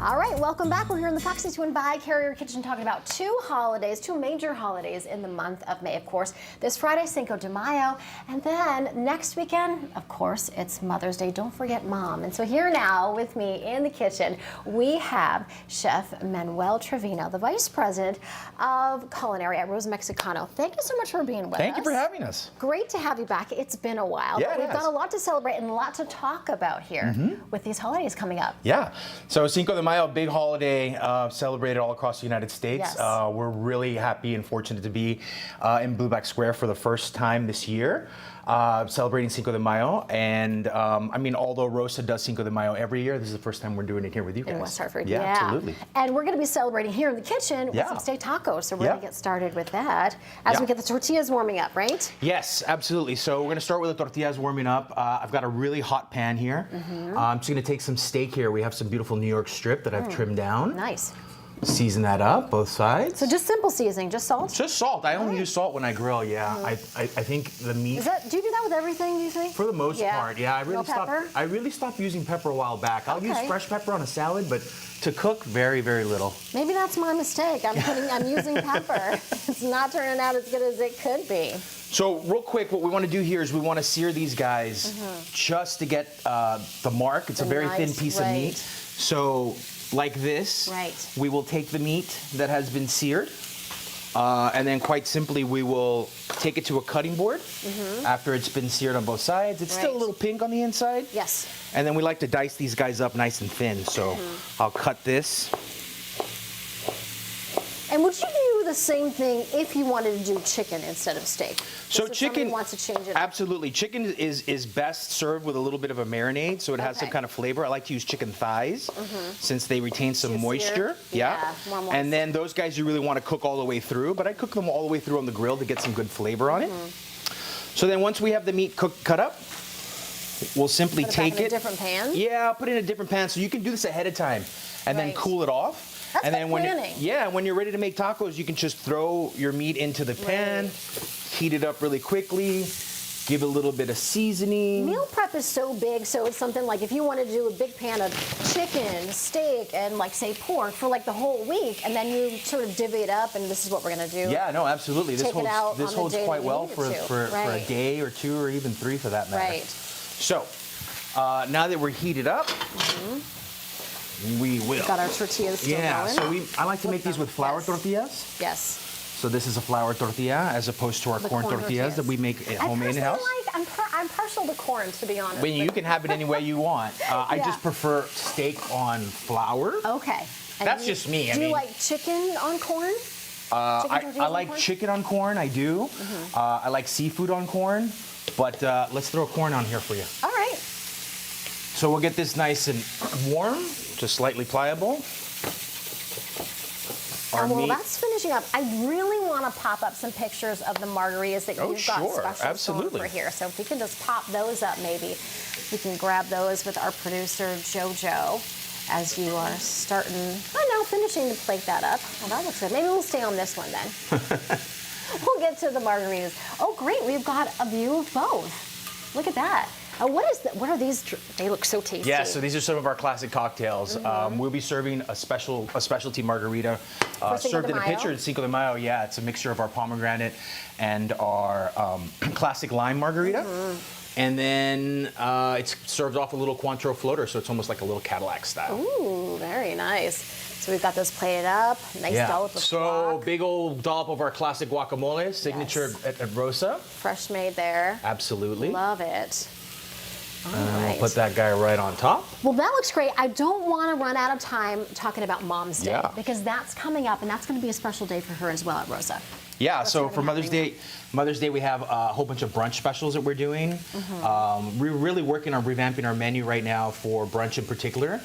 All right, welcome back. We're here in the Foxy Twin by Carrier Kitchen talking about two major holidays in the month of May, of course. This Friday, Cinco de Mayo, and then next weekend, of course, it's Mother's Day. Don't forget Mom. And so here now with me in the kitchen, we have Chef Manuel Trevino, the Vice President of Culinary at Rosa Mexicano. Thank you so much for being with us. Thank you for having us. Great to have you back. It's been a while. Yeah, but we've got a lot to celebrate and a lot to talk about here with these holidays coming up. Yeah. So Cinco de Mayo, big holiday celebrated all across the United States. Yes. We're really happy and fortunate to be in Blueback Square for the first time this year, celebrating Cinco de Mayo. And I mean, although Rosa does Cinco de Mayo every year, this is the first time we're doing it here with you guys. In West Hartford. Yeah, absolutely. And we're going to be celebrating here in the kitchen with some steak tacos. So we're going to get started with that as we get the tortillas warming up, right? Yes, absolutely. So we're going to start with the tortillas warming up. I've got a really hot pan here. I'm just going to take some steak here. We have some beautiful New York strip that I've trimmed down. Nice. Season that up, both sides. So just simple seasoning, just salt? Just salt. I only use salt when I grill, yeah. I think the meat... Do you do that with everything, do you think? For the most part, yeah. I really stopped using pepper a while back. I'll use fresh pepper on a salad, but to cook, very, very little. Maybe that's my mistake. I'm using pepper. It's not turning out as good as it could be. So real quick, what we want to do here is we want to sear these guys just to get the mark. It's a very thin piece of meat. So like this, we will take the meat that has been seared, and then quite simply we will take it to a cutting board after it's been seared on both sides. It's still a little pink on the inside. Yes. And then we like to dice these guys up nice and thin. So I'll cut this. And would you do the same thing if you wanted to do chicken instead of steak? So chicken wants to change it up. Absolutely. Chicken is best served with a little bit of a marinade, so it has some kind of flavor. I like to use chicken thighs since they retain some moisture. Yeah, more moist. And then those guys you really want to cook all the way through, but I cook them all the way through on the grill to get some good flavor on it. So then once we have the meat cut up, we'll simply take it. in a different pan? Yeah, I'll put it in a different pan. So you can do this ahead of time and then cool it off. That's and then planning. when you're ready to make tacos, you can just throw your meat into the pan, heat it up really quickly, give it a little bit of seasoning. Meal prep is so big, so it's something like if you want to do a big pan of chicken, steak, and like say pork for like the whole week, and then you sort of divvy it up, and this is what we're going to do. Yeah, no, absolutely. This holds quite well for a day or two or even three for that matter. Right. So now that we're heated up, we will. We've got our tortillas still going. So I like to make these with flour tortillas. Yes. So this is a flour tortilla as opposed to our corn tortillas that we make at home in house. I'm partial to corn, to be honest. You can have it any way you want. I just prefer steak on flour. Okay. And that's just me. Do you like chicken on corn? I like chicken on corn. I do. I like seafood on corn. But let's throw corn on here for you. All right. So we'll get this nice and warm, just slightly pliable. While that's finishing up, I really want to pop up some pictures of the margaritas that you've got special for here. So if we can just pop those up, maybe we can grab those with our producer, JoJo, as you are finishing to plate that up. Well, that looks good. Maybe we'll stay on this one then. We'll get to the margaritas. Oh, great. We've got a view of both. Look at that. What are these? They look so tasty. Yeah, so these are some of our classic cocktails. We'll be serving a specialty margarita served in a pitcher at Cinco de Mayo. Yeah, it's a mixture of our pomegranate and our classic lime margarita. And then it's served off a little Cointreau floater, so it's almost like a little Cadillac style. Ooh, very nice. So we've got those plated up, nice dollop of guac. Big old dollop of our classic guacamole, signature at Rosa. Fresh made there. Absolutely. Love it. All right. We'll put that guy right on top. Well, that looks great. I don't want to run out of time talking about Mom's Day because that's coming up, and that's going to be a special day for her as well at Rosa. Yeah, so for Mother's Day we have a whole bunch of brunch specials that we're doing. We're really working on revamping our menu right now for brunch in particular.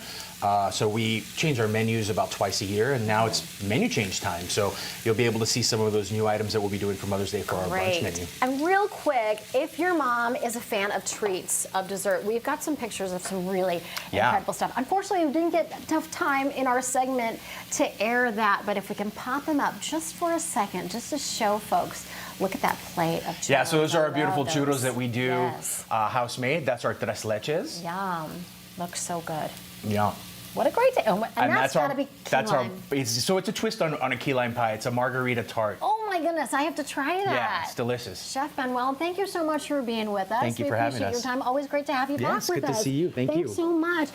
So we change our menus about twice a year, and now it's menu change time. So you'll be able to see some of those new items that we'll be doing for Mother's Day for our brunch menu. And real quick, if your mom is a fan of treats, of dessert, we've got some pictures of some really incredible stuff. Unfortunately, we didn't get enough time in our segment to air that, but if we can pop them up just for a second, just to show folks. Look at that plate of churros. Yeah, so those are our beautiful churros that we do house-made. That's our tres leches. Yum. Looks so good. Yeah. What a great day. Oh, and that's got to be key lime. So it's a twist on a key lime pie. It's a margarita tart. Oh my goodness, I have to try that. Yeah, it's delicious. Chef Manuel, thank you so much for being with us. Thank you for having us. We appreciate your time. Always great to have you back with us. It's good to see you. Thank you. Thanks so much.